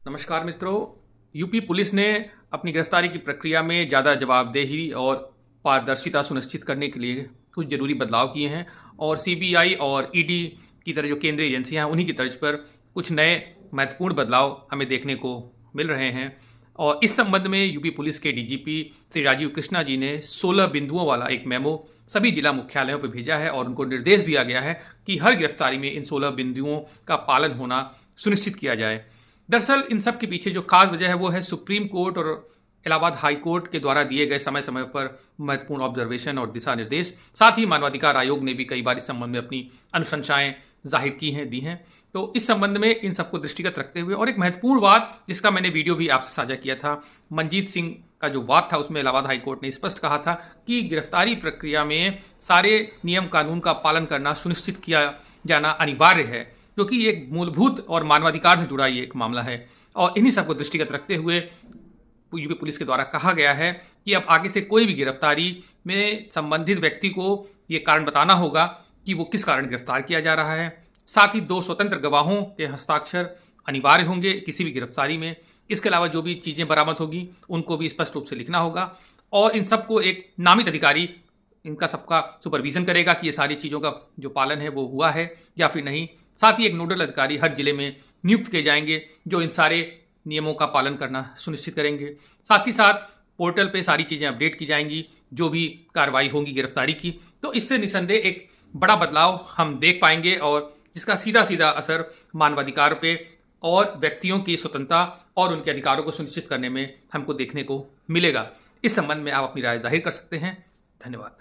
नमस्कार मित्रों। UP police ने अपनी गिरफ्तारी की प्रक्रिया में ज़्यादा जवाबदेही और पारदर्शिता सुनिश्चित करने के लिए कुछ ज़रूरी बदलाव किए हैं और सीबीआई और ईडी की तरह जो केंद्रीय एजेंसियां हैं उन्हीं की तर्ज पर कुछ नए महत्वपूर्ण बदलाव हमें देखने को मिल रहे हैं। और इस संबंध में यूपी पुलिस के डीजीपी श्री राजीव कृष्णा जी ने 16 बिंदुओं वाला एक मेमो सभी जिला मुख्यालयों पर भेजा है और उनको निर्देश दिया गया है कि हर गिरफ्तारी में इन 16 बिंदुओं का पालन होना सुनिश्चित किया जाए। दरअसल इन सब के पीछे जो खास वजह है वो है सुप्रीम कोर्ट और इलाहाबाद हाई कोर्ट के द्वारा दिए गए समय समय पर महत्वपूर्ण ऑब्जर्वेशन और दिशा निर्देश। साथ ही मानवाधिकार आयोग ने भी कई बार इस संबंध में अपनी अनुशंसाएं जाहिर की हैं, दी हैं। तो इस संबंध में इन सबको दृष्टिगत रखते हुए और एक महत्वपूर्ण बात जिसका मैंने वीडियो भी आपसे साझा किया था, मनजीत सिंह का जो वाद था उसमें इलाहाबाद हाई कोर्ट ने स्पष्ट कहा था कि गिरफ्तारी प्रक्रिया में सारे नियम कानून का पालन करना सुनिश्चित किया जाना अनिवार्य है, क्योंकि ये एक मूलभूत और मानवाधिकार से जुड़ा ये एक मामला है। और इन्हीं सबको दृष्टिगत रखते हुए यूपी पुलिस के द्वारा कहा गया है कि अब आगे से कोई भी गिरफ्तारी में संबंधित व्यक्ति को ये कारण बताना होगा कि वो किस कारण गिरफ्तार किया जा रहा है। साथ ही 2 स्वतंत्र गवाहों के हस्ताक्षर अनिवार्य होंगे किसी भी गिरफ्तारी में। इसके अलावा जो भी चीज़ें बरामद होगी उनको भी स्पष्ट रूप से लिखना होगा और इन सबको एक नामित अधिकारी इनका सबका सुपरविजन करेगा कि ये सारी चीज़ों का जो पालन है वो हुआ है या फिर नहीं। साथ ही एक नोडल अधिकारी हर जिले में नियुक्त किए जाएंगे जो इन सारे नियमों का पालन करना सुनिश्चित करेंगे। साथ ही साथ पोर्टल पे सारी चीज़ें अपडेट की जाएंगी जो भी कार्रवाई होगी गिरफ्तारी की। तो इससे निसंदेह एक बड़ा बदलाव हम देख पाएंगे और जिसका सीधा सीधा असर मानवाधिकार पे और व्यक्तियों की स्वतंत्रता और उनके अधिकारों को सुनिश्चित करने में हमको देखने को मिलेगा। इस संबंध में आप अपनी राय जाहिर कर सकते हैं। धन्यवाद।